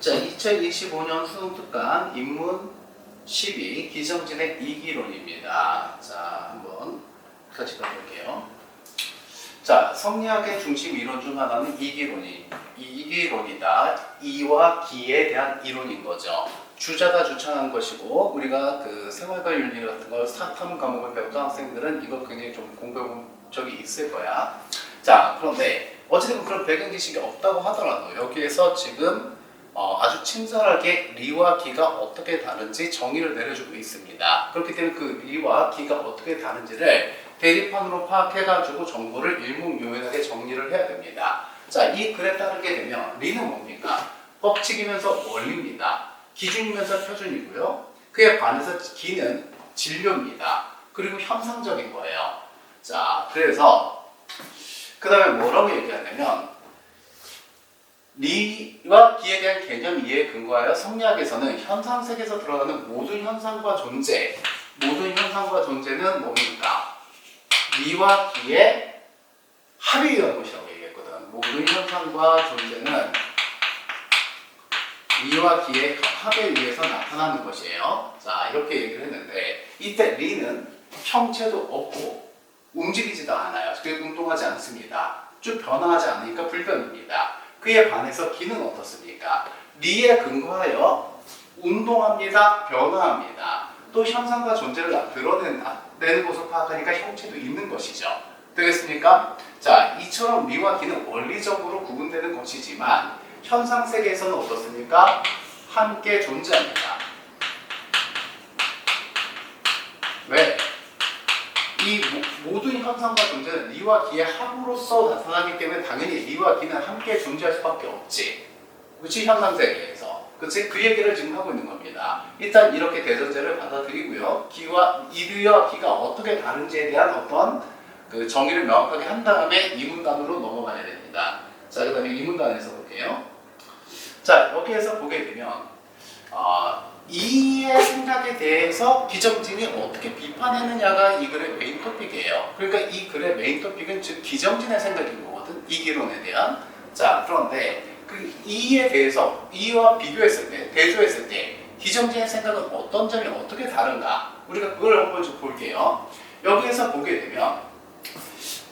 자, 2025년 수능특강 인문 12 기정진의 이기론입니다. 자, 한번 같이 가볼게요. 자, 성리학의 중심 이론 중 하나는 이기론이다. 이와 기에 대한 이론인 거죠. 주자가 주창한 것이고, 우리가 그 생활과 윤리 같은 걸 사탐 과목을 배웠던 학생들은 이거 굉장히 좀 공부해본 적이 있을 거야. 자, 그런데 어쨌든 그런 배경 지식이 없다고 하더라도 여기에서 지금 아주 친절하게 리와 기가 어떻게 다른지 정의를 내려주고 있습니다. 그렇기 때문에 그 리와 기가 어떻게 다른지를 대립판으로 파악해가지고 정보를 일목요연하게 정리를 해야 됩니다. 자, 이 글에 따르게 되면 리는 뭡니까? 법칙이면서 원리입니다. 기준이면서 표준이고요. 그에 반해서 기는 진료입니다. 그리고 형상적인 거예요. 자, 그래서 그 다음에 뭐라고 얘기하냐면 리와 기에 대한 개념 이해에 근거하여 성리학에서는 현상 세계에서 드러나는 모든 현상과 존재는 뭡니까? 리와 기의 합에 의한 것이라고 얘기했거든. 모든 현상과 존재는 리와 기의 합에 의해서 나타나는 것이에요. 자, 이렇게 얘기를 했는데 이때 리는 형체도 없고 움직이지도 않아요. 그리고 운동하지 않습니다. 쭉 변화하지 않으니까 불변입니다. 그에 반해서 기는 어떻습니까? 리에 근거하여 운동합니다. 변화합니다. 또 현상과 존재를 드러내는 것을 파악하니까 형체도 있는 것이죠. 되겠습니까? 자, 이처럼 리와 기는 원리적으로 구분되는 것이지만 현상 세계에서는 어떻습니까? 함께 존재합니다. 왜? 이 모든 현상과 존재는 리와 기의 합으로서 나타나기 때문에 당연히 리와 기는 함께 존재할 수밖에 없지. 그치? 현상 세계에서. 그치? 그 얘기를 지금 하고 있는 겁니다. 일단 이렇게 대전제를 받아들이고요. 리와 기가 어떻게 다른지에 대한 어떤 그 정의를 명확하게 한 다음에 이문단으로 넘어가야 됩니다. 자, 그 다음에 이문단에서 볼게요. 자, 여기에서 보게 되면 이의 생각에 대해서 기정진이 어떻게 비판했느냐가 이 글의 메인 토픽이에요. 그러니까 이 글의 메인 토픽은 즉 기정진의 생각인 거거든. 이기론에 대한. 자, 그런데 그 이에 대해서 이와 비교했을 때, 대조했을 때 기정진의 생각은 어떤 점이 어떻게 다른가? 우리가 그걸 한번 좀 볼게요. 여기에서 보게 되면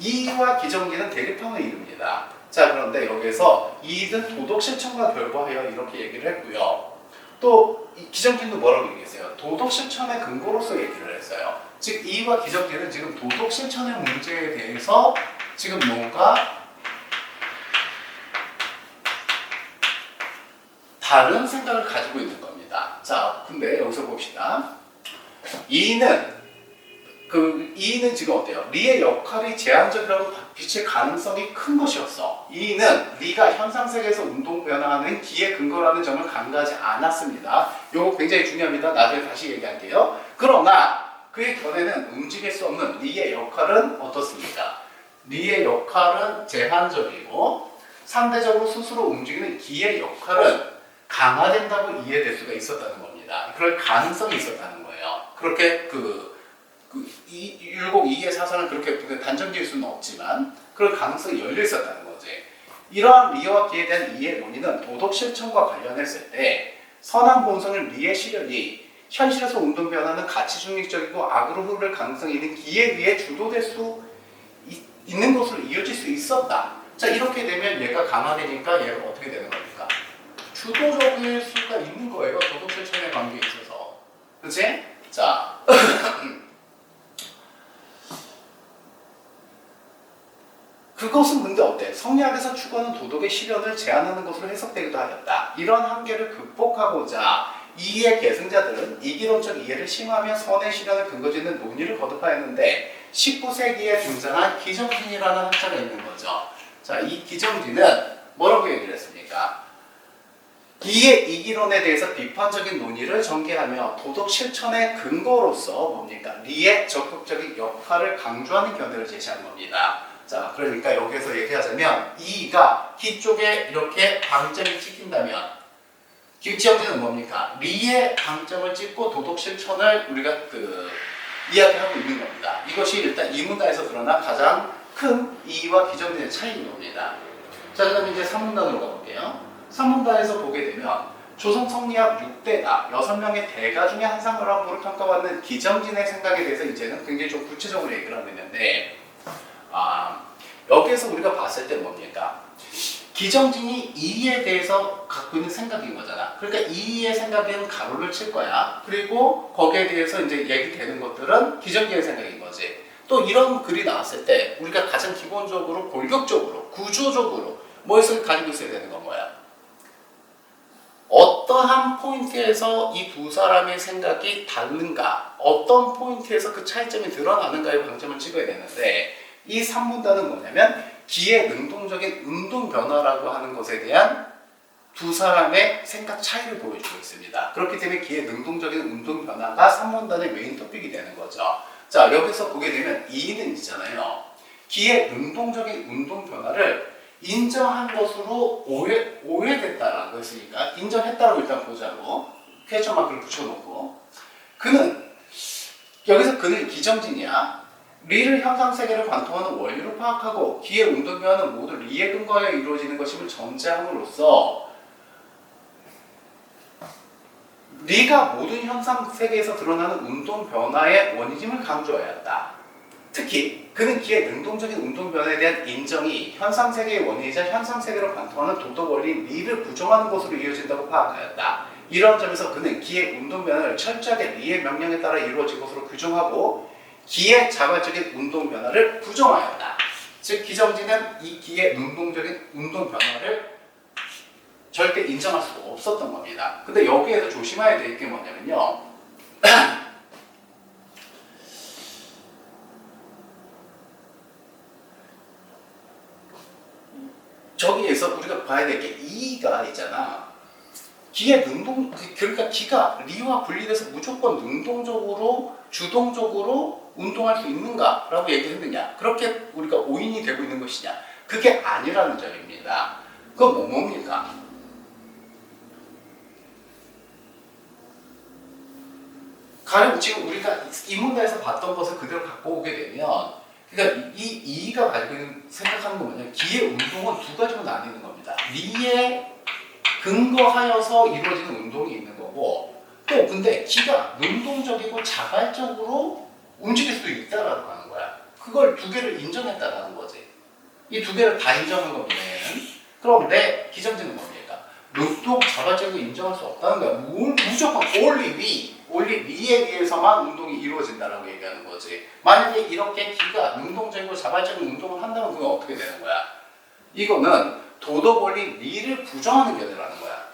이와 기정진은 대립형을 이룹니다. 자, 그런데 여기에서 이는 도덕 실천과 결과하여 이렇게 얘기를 했고요. 또 기정진도 뭐라고 얘기했어요? 도덕 실천의 근거로서 얘기를 했어요. 즉 이와 기정진은 지금 도덕 실천의 문제에 대해서 지금 뭔가 다른 생각을 가지고 있는 겁니다. 자, 근데 여기서 봅시다. 이는 지금 어때요? 리의 역할이 제한적이라고 비칠 가능성이 큰 것이었어. 이는 리가 현상세계에서 운동 변화하는 기의 근거라는 점을 간과하지 않았습니다. 이거 굉장히 중요합니다. 나중에 다시 얘기할게요. 그러나 그의 견해는 움직일 수 없는 리의 역할은 어떻습니까? 리의 역할은 제한적이고 상대적으로 스스로 움직이는 기의 역할은 강화된다고 이해될 수가 있었다는 겁니다. 그럴 가능성이 있었다는 거예요. 그렇게 율곡 이의 사상을 그렇게 단정지을 수는 없지만 그럴 가능성이 열려 있었다는 거지. 이러한 리와 기에 대한 이해 논의는 도덕 실천과 관련했을 때 선한 본성을 리의 실현이 현실에서 운동 변화는 가치 중립적이고 악으로 흐를 가능성이 있는 기에 의해 주도될 수 있는 것으로 이어질 수 있었다. 자, 이렇게 되면 얘가 강화되니까 얘가 어떻게 되는 겁니까? 주도적일 수가 있는 거예요. 도덕 실천의 관계에 있어서. 그치? 자. 그것은 근데 어때? 성리학에서 추구하는 도덕의 실현을 제한하는 것으로 해석되기도 하였다. 이런 한계를 극복하고자 이의 계승자들은 이기론적 이해를 심화하며 선의 실현을 근거짓는 논의를 거듭하였는데 19세기에 등장한 기정진이라는 학자가 있는 거죠. 자, 이 기정진은 뭐라고 얘기를 했습니까? 이의 이기론에 대해서 비판적인 논의를 전개하며 도덕 실천의 근거로서 뭡니까? 리의 적극적인 역할을 강조하는 견해를 제시한 겁니다. 자, 그러니까 여기서 얘기하자면 이가 기 쪽에 이렇게 방점이 찍힌다면 기정진은 뭡니까? 리의 방점을 찍고 도덕 실천을 우리가 이야기하고 있는 겁니다. 이것이 일단 이 문단에서 드러난 가장 큰 이와 기정진의 차이인 겁니다. 자, 그 다음에 이제 3문단으로 가볼게요. 3문단에서 보게 되면 조선 성리학 6대가 6명의 대가 중에 한 사람으로 평가받는 기정진의 생각에 대해서 이제는 굉장히 좀 구체적으로 얘기를 하고 있는데, 여기에서 우리가 봤을 때 뭡니까? 기정진이 이에 대해서 갖고 있는 생각인 거잖아. 그러니까 이의 생각에는 가로를 칠 거야. 그리고 거기에 대해서 이제 얘기되는 것들은 기정진의 생각인 거지. 또 이런 글이 나왔을 때 우리가 가장 기본적으로 골격적으로 구조적으로 무엇을 가지고 있어야 되는 건 뭐야? 어떠한 포인트에서 이 두 사람의 생각이 다른가, 어떤 포인트에서 그 차이점이 드러나는가에 방점을 찍어야 되는데, 이 3문단은 뭐냐면 기의 능동적인 운동 변화라고 하는 것에 대한 두 사람의 생각 차이를 보여주고 있습니다. 그렇기 때문에 기의 능동적인 운동 변화가 3문단의 메인 토픽이 되는 거죠. 자, 여기서 보게 되면 이는 있잖아요. 기의 능동적인 운동 변화를 인정한 것으로 오해됐다라고 했으니까 인정했다라고 일단 보자고 퀘스천 마크를 붙여놓고, 여기서 그는 기정진이야. 리를 형상세계를 관통하는 원리로 파악하고 기의 운동 변화는 모두 리에 근거하여 이루어지는 것임을 전제함으로써 리가 모든 현상세계에서 드러나는 운동 변화의 원인임을 강조해야 한다. 특히 그는 기의 능동적인 운동 변화에 대한 인정이 현상세계의 원인이자 현상세계를 관통하는 도덕 원리인 리를 부정하는 것으로 이어진다고 파악하였다. 이런 점에서 그는 기의 운동 변화를 철저하게 리의 명령에 따라 이루어진 것으로 규정하고 기의 자발적인 운동 변화를 부정하였다. 즉 기정진은 이 기의 능동적인 운동 변화를 절대 인정할 수가 없었던 겁니다. 근데 여기에서 조심해야 될 게 뭐냐면요. 저기에서 우리가 봐야 될 게 이가 있잖아. 기의 그러니까 기가 리와 분리돼서 무조건 능동적으로 주동적으로 운동할 수 있는가라고 얘기했느냐, 그렇게 우리가 오인이 되고 있는 것이냐, 그게 아니라는 점입니다. 그건 뭡니까? 가령 지금 우리가 이 문제에서 봤던 것을 그대로 갖고 오게 되면, 그러니까 이 이가 가지고 있는 생각하는 건 뭐냐면 기의 운동은 두 가지로 나뉘는 겁니다. 리에 근거하여서 이루어지는 운동이 있는 거고, 또 근데 기가 능동적이고 자발적으로 움직일 수도 있다라고 하는 거야. 그걸 두 개를 인정했다라는 거지. 이 두 개를 다 인정한 겁니다. 그런데 기정진은 뭡니까? 능동 자발적으로 인정할 수 없다는 거야. 무조건 only 위에 의해서만 운동이 이루어진다라고 얘기하는 거지. 만약에 이렇게 기가 능동적이고 자발적인 운동을 한다면 그건 어떻게 되는 거야? 이거는 도덕 원리 리를 부정하는 견해라는 거야.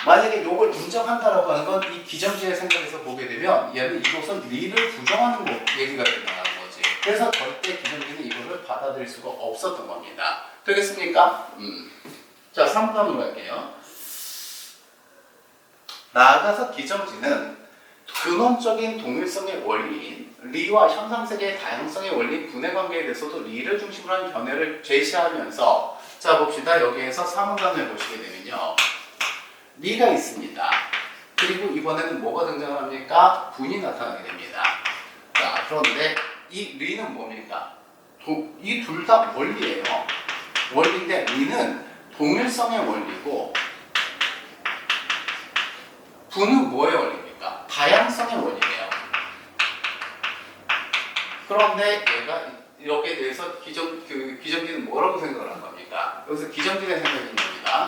만약에 이걸 인정한다라고 하는 건 이 기정진의 생각에서 보게 되면 얘는 이것은 리를 부정하는 얘기가 된다는 거지. 그래서 절대 기정진은 이거를 받아들일 수가 없었던 겁니다. 되겠습니까? 자, 3번으로 갈게요. 나아가서 기정진은 근원적인 동일성의 원리인 리와 현상세계의 다양성의 원리인 분해관계에 대해서도 리를 중심으로 한 견해를 제시하면서, 자 봅시다. 여기에서 3문단을 보시게 되면요. 리가 있습니다. 그리고 이번에는 뭐가 등장합니까? 분이 나타나게 됩니다. 자, 그런데 이 리는 뭡니까? 이 둘 다 원리예요. 원리인데 리는 동일성의 원리고 분은 뭐의 원리입니까? 다양성의 원리예요. 그런데 얘가 여기에 대해서 기정진은 뭐라고 생각을 한 겁니까? 여기서 기정진의 생각이 있습니다.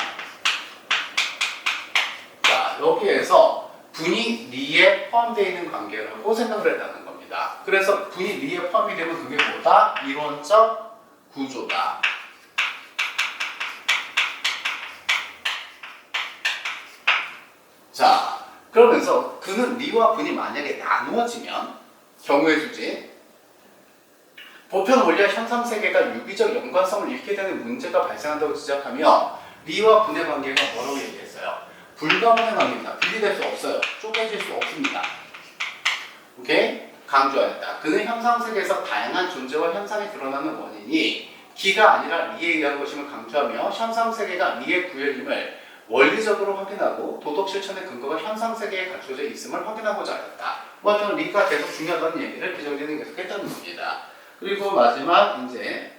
자, 여기에서 분이 리에 포함되어 있는 관계라고 생각을 했다는 겁니다. 그래서 분이 리에 포함이 되면 그게 뭐다? 이론적 구조다. 자, 그러면서 그는 리와 분이 만약에 나누어지면 경우의 주제, 보편 원리와 현상세계가 유기적 연관성을 잃게 되는 문제가 발생한다고 지적하며 리와 분의 관계가 뭐라고 얘기했어요? 불가분의 관계입니다. 분리될 수 없어요. 쪼개질 수 없습니다. 오케이? 강조하였다. 그는 현상세계에서 다양한 존재와 현상이 드러나는 원인이 기가 아니라 리에 의한 것임을 강조하며 현상세계가 리의 구현임을 원리적으로 확인하고 도덕 실천의 근거가 현상세계에 갖춰져 있음을 확인하고자 하였다. 뭐 저는 리가 계속 중요하다는 얘기를 기정진은 계속 했다는 겁니다. 그리고 마지막 이제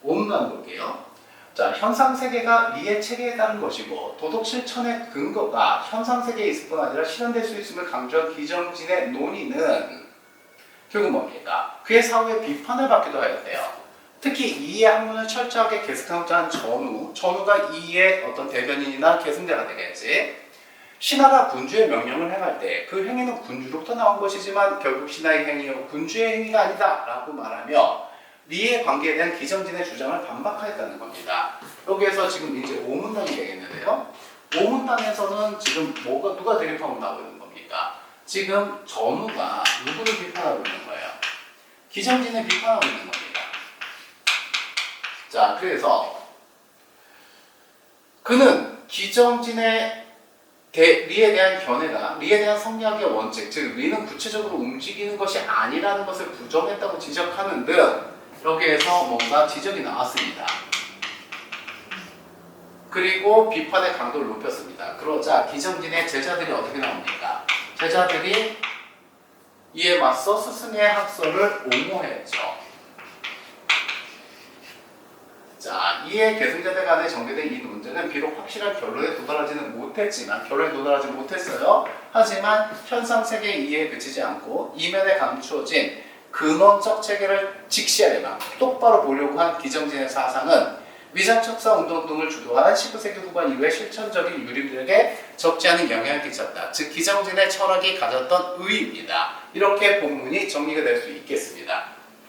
5문단 볼게요. 자, 현상세계가 리의 체계에 따른 것이고 도덕 실천의 근거가 현상세계에 있을 뿐 아니라 실현될 수 있음을 강조한 기정진의 논의는 결국 뭡니까? 그의 사후에 비판을 받기도 하였대요. 특히 이의 학문을 철저하게 계승하고자 한 전우가 이의 어떤 대변인이나 계승자가 되겠지. 신하가 군주의 명령을 행할 때 그 행위는 군주로부터 나온 것이지만 결국 신하의 행위요 군주의 행위가 아니다 라고 말하며 리의 관계에 대한 기정진의 주장을 반박하였다는 겁니다. 여기에서 지금 이제 오문단이 되겠는데요. 오문단에서는 지금 누가 대립하고 나오고 있는 겁니까? 지금 전우가 누구를 비판하고 있는 거예요? 기정진을 비판하고 있는 겁니다. 자, 그래서 그는 기정진의 리에 대한 견해가 리에 대한 성리학의 원칙, 즉 리는 구체적으로 움직이는 것이 아니라는 것을 부정했다고 지적하는 등 여기에서 뭔가 지적이 나왔습니다. 그리고 비판의 강도를 높였습니다. 그러자 기정진의 제자들이 어떻게 나옵니까? 제자들이 이에 맞서 스승의 학설을 옹호했죠. 자, 이에 계승자들 간에 전개된 이 논쟁은 비록 확실한 결론에 도달하지 못했어요. 하지만 현상세계 이해에 그치지 않고 이면에 감추어진 근원적 체계를 직시하려면 똑바로 보려고 한 기정진의 사상은 위장척사 운동 등을 주도한 19세기 후반 이후의 실천적인 유림들에게 적지 않은 영향을 끼쳤다. 즉 기정진의 철학이 가졌던 의의입니다. 이렇게 본문이 정리가 될 수 있겠습니다.